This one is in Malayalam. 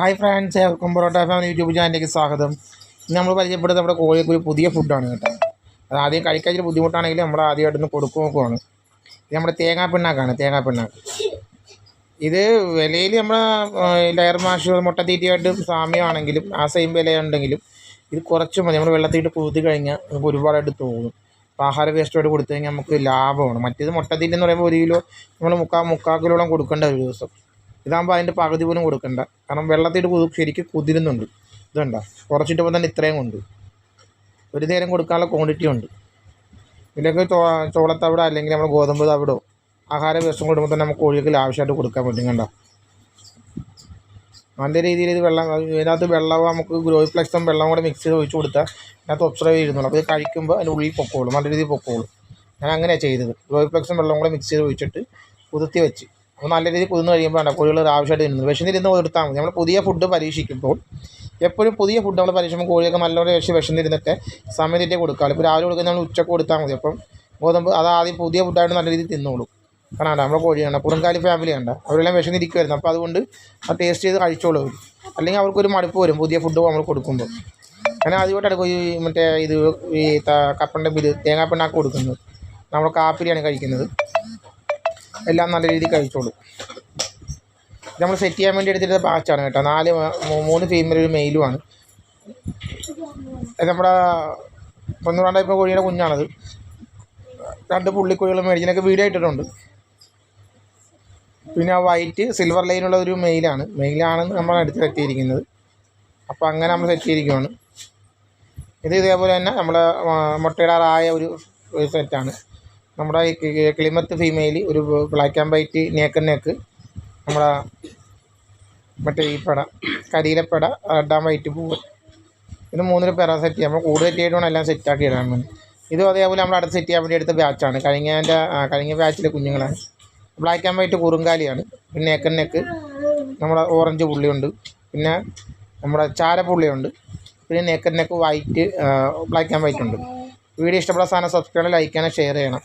Hi friends, welcome parotta family YouTube ചാനലിലേക്ക് സ്വാഗതം. ഇന്ന് നമ്മൾ പരിചയപ്പെടുന്നത് നമ്മുടെ കോഴിക്ക് ഒരു പുതിയ ഫുഡാണ് കേട്ടോ. അത് ആദ്യം കഴിക്കാൻ ബുദ്ധിമുട്ടാണെങ്കിലും നമ്മൾ ആദ്യമായിട്ടൊന്ന് കൊടുക്കും നോക്കുവാണ്. ഇത് നമ്മുടെ തേങ്ങാപ്പിണ്ണാക്കാണ്. ഇത് വിലയിൽ നമ്മൾ ലെയർ മാഷ് മുട്ടത്തീറ്റയായിട്ട് സാമ്യമാണെങ്കിലും ആ സെയിം വിലയുണ്ടെങ്കിലും ഇത് കുറച്ച് മതി. നമ്മൾ വെള്ളത്തിയിട്ട് കുതിർത്തി കഴിഞ്ഞാൽ നമുക്ക് ഒരുപാടായിട്ട് തോന്നും. അപ്പോൾ ആഹാര വേസ്റ്റായിട്ട് കൊടുത്തു കഴിഞ്ഞാൽ നമുക്ക് ലാഭമാണ്. മറ്റേത് മുട്ടത്തീറ്റ എന്ന് പറയുമ്പോൾ 1 കിലോ നമ്മൾ മുക്കാൽ കിലോളം കൊടുക്കേണ്ട ഒരു ദിവസം. ഇതാകുമ്പോൾ അതിൻ്റെ പകുതി പോലും കൊടുക്കണ്ട. കാരണം വെള്ളത്തിയിട്ട് ശരിക്കും കുതിരുന്നുണ്ട്. ഇതുണ്ടോ, കുറച്ചിട്ടപ്പോൾ തന്നെ ഇത്രയും കൊണ്ട് ഒരു നേരം കൊടുക്കാനുള്ള ക്വാണ്ടിറ്റി ഉണ്ട്. ഇതിലേക്ക് ചോളത്തവിടോ അല്ലെങ്കിൽ നമ്മൾ ഗോതമ്പ് തവിടോ ആഹാര വേസ്റ്റും കൊടുക്കുമ്പോൾ തന്നെ നമുക്ക് കോഴികൾക്ക് ആവശ്യമായിട്ട് കൊടുക്കാൻ പറ്റും. കണ്ടോ, നല്ല രീതിയിൽ ഇത് ഇതിനകത്ത് വെള്ളം നമുക്ക് ഗ്രോയിഫ്ലെക്സും വെള്ളം കൂടെ മിക്സ് ചെയ്ത് ഒഴിച്ച് കൊടുത്താൽ അതിനകത്ത് ഒബ്സർവ് ചെയ്യുന്നുള്ളൂ. അപ്പോൾ ഇത് കഴിക്കുമ്പോൾ അതിൻ്റെ ഉള്ളിൽ പൊക്കോളും, നല്ല രീതിയിൽ പൊക്കോളും. ഞാൻ അങ്ങനെയാണ് ചെയ്തത്. ഗ്രോയിഫ്ലെക്സും വെള്ളം കൂടെ മിക്സ് ചെയ്ത് ഒഴിച്ചിട്ട് കുതിർത്തി വെച്ച് അപ്പോൾ നല്ല രീതിയിൽ കുതിർന്ന് കഴിയുമ്പോൾ കോഴികൾ ആവശ്യമായിട്ട് തിന്നുന്നത്. വിശന്നിരുന്ന് കൊടുത്താൽ മതി. നമ്മൾ പുതിയ ഫുഡ് പരീക്ഷിക്കുമ്പോൾ എപ്പോഴും പുതിയ ഫുഡ് നമ്മൾ പരീക്ഷിക്കുമ്പോൾ കോഴിയൊക്കെ നല്ലോണം വിശന്നിരുന്നിട്ട് സമയത്തെ കൊടുക്കാമല്ലോ. ഇപ്പോൾ രാവിലെ കൊടുക്കുന്ന നമ്മൾ ഉച്ചക്ക് കൊടുത്താൽ മതി. അപ്പം ഗോതമ്പ് അത് ആദ്യം പുതിയ ഫുഡായിട്ട് നല്ല രീതിയിൽ തിന്നോളൂ. കാരണം നമ്മുടെ കോഴിയാണ് പുറംകാലി ഫാമിലി ഉണ്ട്, അവരെല്ലാം വിശന്നിരിക്കുമായിരുന്നു. അപ്പോൾ അതുകൊണ്ട് അത് ടേസ്റ്റ് ചെയ്ത് കഴിച്ചോളൂ. അല്ലെങ്കിൽ അവർക്കൊരു മടുപ്പ് വരും പുതിയ ഫുഡ് നമ്മൾ കൊടുക്കുമ്പോൾ. അങ്ങനെ ആദ്യമായിട്ടാണ് ഈ കപ്പൻ്റെ തേങ്ങാപ്പിണ്ണാക്ക് കൊടുക്കുന്നത്. നമ്മൾ കാപ്പിരിയാണ് കഴിക്കുന്നത്. എല്ലാം നല്ല രീതിയിൽ കഴിച്ചോളൂ. നമ്മൾ സെറ്റ് ചെയ്യാൻ വേണ്ടി എടുത്തിട്ട് ബാച്ചാണ് കേട്ടോ. 3 ഫീമെയിൽ ഒരു മെയിലുമാണ്. നമ്മുടെ 12 കോഴിയുടെ കുഞ്ഞാണത്. 2 പുള്ളിക്കോഴികളും മേടിച്ചിനൊക്കെ വീഡിയോ ഇട്ടിട്ടുണ്ട്. പിന്നെ വൈറ്റ് സിൽവർ ലൈനുള്ള ഒരു മെയിലാണെന്ന് നമ്മൾ അടുത്ത് സെറ്റ് ചെയ്തിരിക്കുന്നത്. അപ്പോൾ അങ്ങനെ നമ്മൾ സെറ്റ് ചെയ്തിരിക്കുകയാണ്. ഇതേപോലെ തന്നെ നമ്മുടെ മുട്ടയിടാറായ ഒരു സെറ്റാണ്. നമ്മുടെ കിളിമത്ത് ഫീമെയിൽ ഒരു ബ്ലാക്ക് ആൻഡ് വൈറ്റ് നെക്ക്, നമ്മുടെ മറ്റേ ഈ കരിയിലപ്പട റെഡ് ആൻഡ് വൈറ്റ് പൂവ്. ഇത് 3 പെറ സെറ്റ് ചെയ്യാം. നമ്മൾ കൂടുതൽ സെറ്റ് ചെയ്തിട്ട് എല്ലാം സെറ്റാക്കി ഇടാൻ വേണ്ടി. ഇതും അതേപോലെ നമ്മൾ അടുത്ത് സെറ്റ് ചെയ്യാൻ വേണ്ടി എടുത്ത ബാച്ചാണ്. കഴിഞ്ഞ ബാച്ചിലെ കുഞ്ഞുങ്ങളാണ്. ബ്ലാക്ക് ആൻഡ് വൈറ്റ് കുറുങ്കാലിയാണ്. പിന്നെ നെക്ക് നമ്മുടെ ഓറഞ്ച് പുള്ളിയുണ്ട്. പിന്നെ നമ്മുടെ ചാരപ്പുള്ളിയുണ്ട്. പിന്നെ neck white black and white ഉണ്ട്. വീഡിയോ ഇഷ്ടപ്പെട്ട സാധനം സബ്സ്ക്രൈബ്, ലൈക്ക് ചെയ്യാനും ഷെയർ ചെയ്യണം.